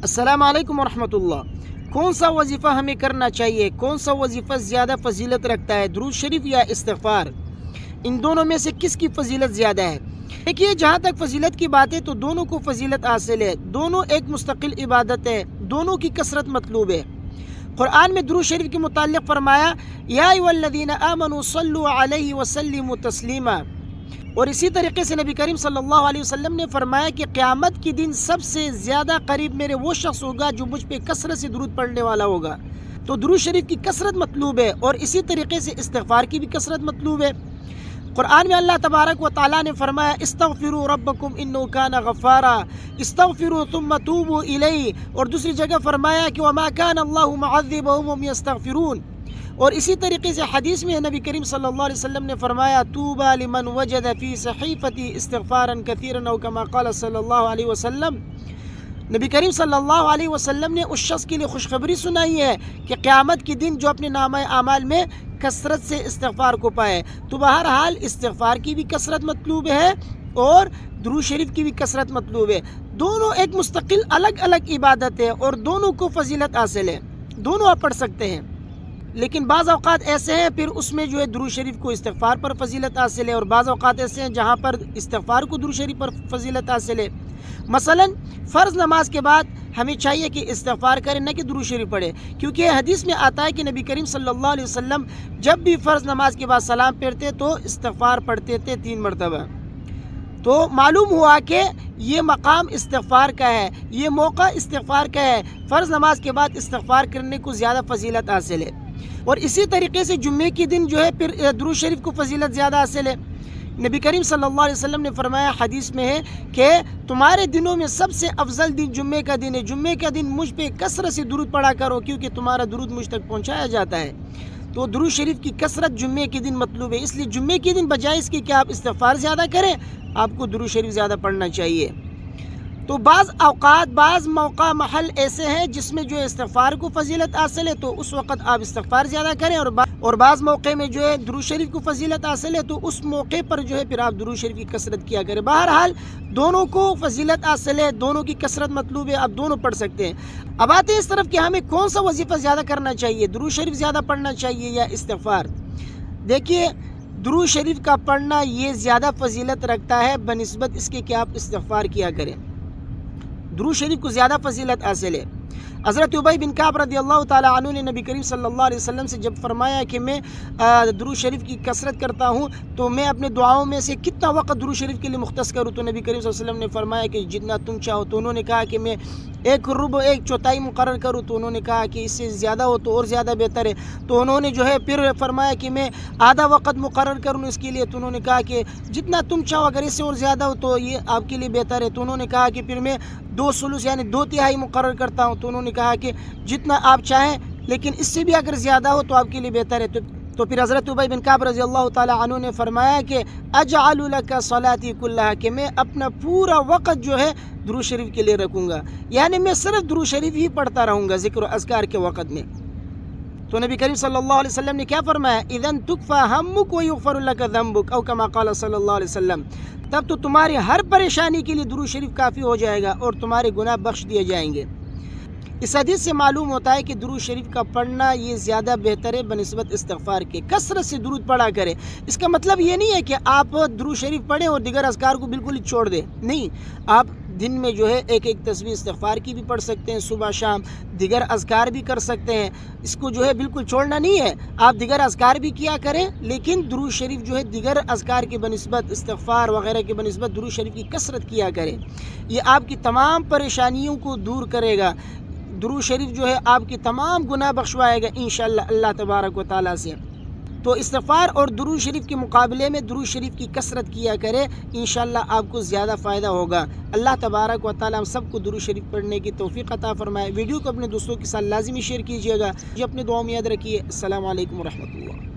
السلام علیکم ورحمۃ اللہ۔ کون سا وظیفہ ہمیں کرنا چاہیے؟ کون سا وظیفہ زیادہ فضیلت رکھتا ہے، درود شریف یا استغفار؟ ان دونوں میں سے کس کی فضیلت زیادہ ہے؟ دیکھیے، جہاں تک فضیلت کی بات ہے تو دونوں کو فضیلت حاصل ہے، دونوں ایک مستقل عبادت ہے، دونوں کی کثرت مطلوب ہے۔ قرآن میں درود شریف کے متعلق فرمایا یا ایھا الذین آمنوا صلوا علیہ وسلموا تسلیما، اور اسی طریقے سے نبی کریم صلی اللہ علیہ وسلم نے فرمایا کہ قیامت کے دن سب سے زیادہ قریب میرے وہ شخص ہوگا جو مجھ پہ کثرت سے درود پڑھنے والا ہوگا۔ تو درود شریف کی کثرت مطلوب ہے، اور اسی طریقے سے استغفار کی بھی کثرت مطلوب ہے۔ قرآن میں اللہ تبارک و تعالیٰ نے فرمایا استغفروا ربکم انہ کان غفارا، استغفروا ثم توبوا الیہ، اور دوسری جگہ فرمایا کہ وما کان اللہ معذبہم وهم یستغفرون۔ اور اسی طریقے سے حدیث میں نبی کریم صلی اللہ علیہ وسلم نے فرمایا طوبی لمن وجد فی صحیفتی استغفارا کثیرا او کما قال صلی اللہ علیہ وسلم۔ نبی کریم صلی اللہ علیہ وسلم نے اس شخص کے لیے خوشخبری سنائی ہے کہ قیامت کے دن جو اپنے نامہ اعمال میں کثرت سے استغفار کو پائے۔ تو بہرحال استغفار کی بھی کثرت مطلوب ہے اور درود شریف کی بھی کثرت مطلوب ہے۔ دونوں ایک مستقل الگ الگ عبادت ہے اور دونوں کو فضیلت حاصل ہے، دونوں آپ پڑھ سکتے ہیں۔ لیکن بعض اوقات ایسے ہیں پھر اس میں جو ہے درود شریف کو استغفار پر فضیلت حاصل ہے، اور بعض اوقات ایسے ہیں جہاں پر استغفار کو درود شریف پر فضیلت حاصل ہے۔ مثلا فرض نماز کے بعد ہمیں چاہیے کہ استغفار کریں، نہ کہ درود شریف پڑھیں، کیونکہ حدیث میں آتا ہے کہ نبی کریم صلی اللہ علیہ وسلم جب بھی فرض نماز کے بعد سلام پھیرتے تو استغفار پڑھتے تھے 3 مرتبہ۔ تو معلوم ہوا کہ یہ مقام استغفار کا ہے، یہ موقع استغفار کا ہے، فرض نماز کے بعد استغفار کرنے کو زیادہ فضیلت حاصل ہے۔ اور اسی طریقے سے جمعے کے دن جو ہے پھر درود شریف کو فضیلت زیادہ حاصل ہے۔ نبی کریم صلی اللہ علیہ وسلم نے فرمایا حدیث میں ہے کہ تمہارے دنوں میں سب سے افضل دن جمعے کا دن ہے، جمعے کا دن مجھ پہ کثرت سے درود پڑھا کرو کیونکہ تمہارا درود مجھ تک پہنچایا جاتا ہے۔ تو درود شریف کی کثرت جمعے کے دن مطلوب ہے، اس لیے جمعے کے دن بجائے اس کے کہ آپ استغفار زیادہ کریں، آپ کو درود شریف زیادہ پڑھنا چاہیے۔ تو بعض اوقات بعض موقع محل ایسے ہیں جس میں جو استغفار کو فضیلت حاصل ہے تو اس وقت آپ استغفار زیادہ کریں، اور بعض موقع میں جو ہے درود شریف کو فضیلت حاصل ہے تو اس موقع پر جو ہے پھر آپ درود شریف کی کثرت کیا کریں۔ بہرحال دونوں کو فضیلت حاصل ہے، دونوں کی کثرت مطلوب ہے، آپ دونوں پڑھ سکتے ہیں۔ اب آتے ہیں اس طرف کہ ہمیں کون سا وظیفہ زیادہ کرنا چاہیے، درود شریف زیادہ پڑھنا چاہیے یا استغفار؟ دیکھیے، درود شریف کا پڑھنا یہ زیادہ فضیلت رکھتا ہے بنسبت اس کے کہ آپ استغفار کیا کریں۔ درود شریف کو زیادہ فضیلت حاصل ہے۔ حضرت ابی بن کعب رضی اللہ تعالی عنہ نے نبی کریم صلی اللہ علیہ وسلم سے جب فرمایا کہ میں درود شریف کی کثرت کرتا ہوں تو میں اپنے دعاؤں میں سے کتنا وقت درود شریف کے لیے مختص کروں، تو نبی کریم صلی اللہ علیہ وسلم نے فرمایا کہ جتنا تم چاہو۔ تو انہوں نے کہا کہ میں 1/4 مقرر کروں، تو انہوں نے کہا کہ اس سے زیادہ ہو تو اور زیادہ بہتر ہے۔ تو انہوں نے جو ہے پھر فرمایا کہ میں آدھا وقت مقرر کروں اس کے لیے، تو انہوں نے کہا کہ جتنا تم چاہو، اگر اس سے اور زیادہ ہو تو یہ آپ کے لیے بہتر ہے۔ تو انہوں نے کہا کہ پھر میں 2/3 یعنی 2/3 مقرر کرتا ہوں۔ تو انہوں نے کہا کہ جتنا آپ چاہیں، لیکن اس سے بھی اگر زیادہ ہو تو آپ کے لیے بہتر ہے۔ تو پھر حضرت ابی بن کعب رضی اللہ تعالی عنہ نے فرمایا کہ اجعل لک صلاتی کلھا، کہ میں اپنا پورا وقت جو ہے درود شریف کے لیے رکھوں گا، یعنی میں صرف درود شریف ہی پڑھتا رہوں گا ذکر و اذکار کے وقت میں۔ تو نبی کریم صلی اللہ علیہ وسلم نے کیا فرمایا اذن تکفی ہمک ویغفر لک ذنبک، او کما قال صلی اللہ علیہ وسلم، تب تو تمہاری ہر پریشانی کے لیے درود شریف کافی ہو جائے گا اور تمہارے گناہ بخش دیے جائیں گے۔ اس حدیث سے معلوم ہوتا ہے کہ درود شریف کا پڑھنا یہ زیادہ بہتر ہے بنسبت استغفار کے۔ کثرت سے درود پڑھا کریں، اس کا مطلب یہ نہیں ہے کہ آپ درود شریف پڑھیں اور دیگر اذکار کو بالکل ہی چھوڑ دیں، نہیں، آپ دن میں جو ہے ایک تسبیح استغفار کی بھی پڑھ سکتے ہیں، صبح شام دیگر اذکار بھی کر سکتے ہیں، اس کو جو ہے بالکل چھوڑنا نہیں ہے۔ آپ دیگر اذکار بھی کیا کریں، لیکن درود شریف جو ہے دیگر اذکار کے بنسبت استغفار وغیرہ کے بنسبت درود شریف کی کثرت کیا کریں، یہ آپ کی تمام پریشانیوں کو دور کرے گا۔ درود شریف جو ہے آپ کی تمام گناہ بخشوائے گا انشاءاللہ اللہ تبارک و تعالیٰ سے۔ تو استغفار اور درود شریف کے مقابلے میں درود شریف کی کثرت کیا کرے، انشاءاللہ آپ کو زیادہ فائدہ ہوگا۔ اللہ تبارک و تعالیٰ ہم سب کو درود شریف پڑھنے کی توفیق عطا فرمائے۔ ویڈیو کو اپنے دوستوں کے ساتھ لازمی شیئر کیجیے گا، جو اپنے دعاؤں میں یاد رکھیے۔ السلام علیکم ورحمۃ اللہ۔